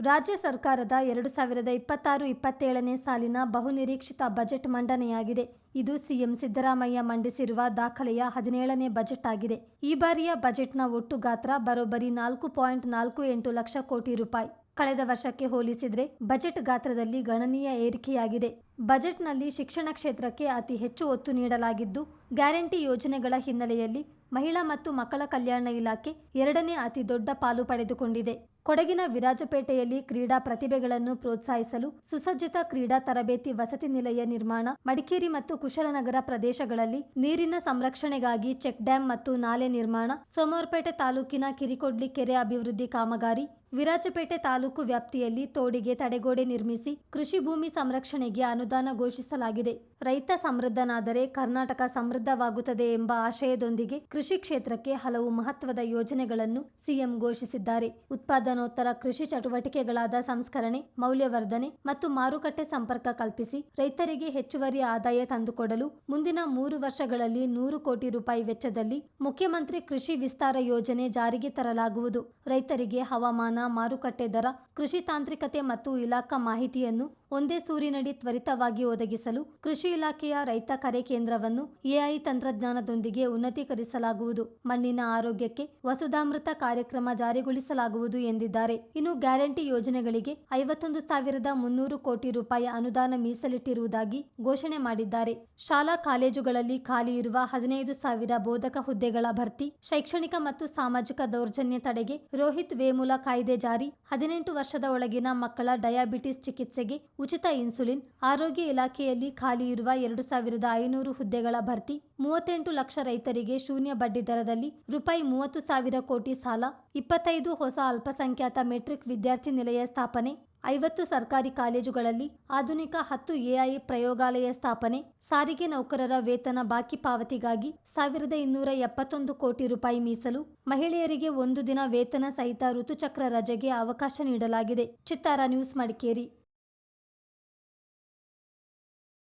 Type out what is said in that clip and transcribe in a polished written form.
ರಾಜ್ಯ ಸರ್ಕಾರದ 2026-27ನೇ ಸಾಲಿನ ಬಹುನಿರೀಕ್ಷಿತ ಬಜೆಟ್ ಮಂಡನೆಯಾಗಿದೆ. ಇದು ಸಿಎಂ ಸಿದ್ದರಾಮಯ್ಯ ಮಂಡಿಸಿರುವ ದಾಖಲೆಯ 17ನೇ ಬಜೆಟ್ ಆಗಿದೆ. ಈ ಬಾರಿಯ ಬಜೆಟ್ನ ಒಟ್ಟು ಗಾತ್ರ ಬರೋಬ್ಬರಿ 4.48 ಲಕ್ಷ ಕೋಟಿ ರೂಪಾಯಿ. ಕಳೆದ ವರ್ಷಕ್ಕೆ ಹೋಲಿಸಿದರೆ ಬಜೆಟ್ ಗಾತ್ರದಲ್ಲಿ ಗಣನೀಯ ಏರಿಕೆಯಾಗಿದೆ. ಬಜೆಟ್ನಲ್ಲಿ ಶಿಕ್ಷಣ ಕ್ಷೇತ್ರಕ್ಕೆ ಅತಿ ಹೆಚ್ಚು ಒತ್ತು ನೀಡಲಾಗಿದ್ದು, ಗ್ಯಾರಂಟಿ ಯೋಜನೆಗಳ ಹಿನ್ನೆಲೆಯಲ್ಲಿ ಮಹಿಳಾ ಮತ್ತು ಮಕ್ಕಳ ಕಲ್ಯಾಣ ಇಲಾಖೆ 2ನೇ ಅತಿ ದೊಡ್ಡ ಪಾಲು ಪಡೆದುಕೊಂಡಿದೆ. ಕೊಡಗಿನ ವಿರಾಜಪೇಟೆಯಲ್ಲಿ ಕ್ರೀಡಾ ಪ್ರತಿಭೆಗಳನ್ನು ಪ್ರೋತ್ಸಾಹಿಸಲು ಸುಸಜ್ಜಿತ ಕ್ರೀಡಾ ತರಬೇತಿ ವಸತಿ ನಿಲಯ ನಿರ್ಮಾಣ, ಮಡಿಕೇರಿ ಮತ್ತು ಕುಶಲನಗರ ಪ್ರದೇಶಗಳಲ್ಲಿ ನೀರಿನ ಸಂರಕ್ಷಣೆಗಾಗಿ ಚೆಕ್ ಡ್ಯಾಂ ಮತ್ತು ನಾಲೆ ನಿರ್ಮಾಣ, ಸೋಮವಾರಪೇಟೆ ತಾಲೂಕಿನ ಕಿರಿಕೊಡ್ಲಿ ಕೆರೆ ಅಭಿವೃದ್ಧಿ ಕಾಮಗಾರಿ, ವಿರಾಜಪೇಟೆ ತಾಲೂಕು ವ್ಯಾಪ್ತಿಯಲ್ಲಿ ತೋಡಿಗೆ ತಡೆಗೋಡೆ ನಿರ್ಮಿಸಿ ಕೃಷಿ ಭೂಮಿ ಸಂರಕ್ಷಣೆಗೆ ಅನುದಾನ ಘೋಷಿಸಲಾಗಿದೆ. ರೈತ ಸಮೃದ್ಧನಾದರೆ ಕರ್ನಾಟಕ ಸಮೃದ್ಧವಾಗುತ್ತದೆ ಎಂಬ ಆಶಯದೊಂದಿಗೆ ಕೃಷಿ ಕ್ಷೇತ್ರಕ್ಕೆ ಹಲವು ಮಹತ್ವದ ಯೋಜನೆಗಳನ್ನು ಸಿಎಂ ಘೋಷಿಸಿದ್ದಾರೆ. ಉತ್ಪಾದನೋತ್ತರ ಕೃಷಿ ಚಟುವಟಿಕೆಗಳಾದ ಸಂಸ್ಕರಣೆ, ಮೌಲ್ಯವರ್ಧನೆ ಮತ್ತು ಮಾರುಕಟ್ಟೆ ಸಂಪರ್ಕ ಕಲ್ಪಿಸಿ ರೈತರಿಗೆ ಹೆಚ್ಚುವರಿ ಆದಾಯ ತಂದುಕೊಡಲು ಮುಂದಿನ 3 ವರ್ಷಗಳಲ್ಲಿ 100 ಕೋಟಿ ರೂಪಾಯಿ ವೆಚ್ಚದಲ್ಲಿ ಮುಖ್ಯಮಂತ್ರಿ ಕೃಷಿ ವಿಸ್ತಾರ ಯೋಜನೆ ಜಾರಿಗೆ ತರಲಾಗುವುದು. ರೈತರಿಗೆ ಹವಾಮಾನ, ಮಾರುಕಟ್ಟೆ ದರ, ಕೃಷಿ ತಾಂತ್ರಿಕತೆ ಮತ್ತು ಇಲಾಖಾ ಮಾಹಿತಿಯನ್ನು ಒಂದೇ ಸೂರಿನಡಿ ತ್ವರಿತವಾಗಿ ಒದಗಿಸಲು ಕೃಷಿ ಇಲಾಖೆಯ ರೈತ ಕರೆ ಕೇಂದ್ರವನ್ನು ಎಐ ತಂತ್ರಜ್ಞಾನದೊಂದಿಗೆ ಉನ್ನತೀಕರಿಸಲಾಗುವುದು. ಮಣ್ಣಿನ ಆರೋಗ್ಯಕ್ಕೆ ವಸುಧಾಮೃತ ಕಾರ್ಯಕ್ರಮ ಜಾರಿಗೊಳಿಸಲಾಗುವುದು ಎಂದಿದ್ದಾರೆ. ಇನ್ನು ಗ್ಯಾರಂಟಿ ಯೋಜನೆಗಳಿಗೆ 51,300 ಕೋಟಿ ರೂಪಾಯಿ ಅನುದಾನ ಮೀಸಲಿಟ್ಟಿರುವುದಾಗಿ ಘೋಷಣೆ ಮಾಡಿದ್ದಾರೆ. ಶಾಲಾ ಕಾಲೇಜುಗಳಲ್ಲಿ ಖಾಲಿ ಇರುವ 15,000 ಬೋಧಕ ಹುದ್ದೆಗಳ ಭರ್ತಿ, ಶೈಕ್ಷಣಿಕ ಮತ್ತು ಸಾಮಾಜಿಕ ದೌರ್ಜನ್ಯ ತಡೆಗೆ ರೋಹಿತ್ ವೇಮುಲ ಕಾಯ್ದೆ ಜಾರಿ, 18 ವರ್ಷದ ಒಳಗಿನ ಮಕ್ಕಳ ಡಯಾಬಿಟಿಸ್ ಚಿಕಿತ್ಸೆಗೆ ಉಚಿತ ಇನ್ಸುಲಿನ್, ಆರೋಗ್ಯ ಇಲಾಖೆಯಲ್ಲಿ ಖಾಲಿ ಇರುವ 2,500 ಹುದ್ದೆಗಳ ಭರ್ತಿ, 38 ಲಕ್ಷ ರೈತರಿಗೆ ಶೂನ್ಯ ಬಡ್ಡಿ ದರದಲ್ಲಿ ₹30,000 ಕೋಟಿ ಸಾಲ, 25 ಹೊಸ ಅಲ್ಪಸಂಖ್ಯಾತ ಮೆಟ್ರಿಕ್ ವಿದ್ಯಾರ್ಥಿ ನಿಲಯ ಸ್ಥಾಪನೆ, 50 ಸರ್ಕಾರಿ ಕಾಲೇಜುಗಳಲ್ಲಿ ಆಧುನಿಕ 10 ಎಐ ಪ್ರಯೋಗಾಲಯ ಸ್ಥಾಪನೆ, ಸಾರಿಗೆ ನೌಕರರ ವೇತನ ಬಾಕಿ ಪಾವತಿಗಾಗಿ 1,271 ಕೋಟಿ ರೂಪಾಯಿ ಮೀಸಲು, ಮಹಿಳೆಯರಿಗೆ 1 ದಿನ ವೇತನ ಸಹಿತ ಋತುಚಕ್ರ ರಜೆಗೆ ಅವಕಾಶ ನೀಡಲಾಗಿದೆ. ಚಿತ್ತಾರ ನ್ಯೂಸ್, ಮಡಿಕೇರಿ.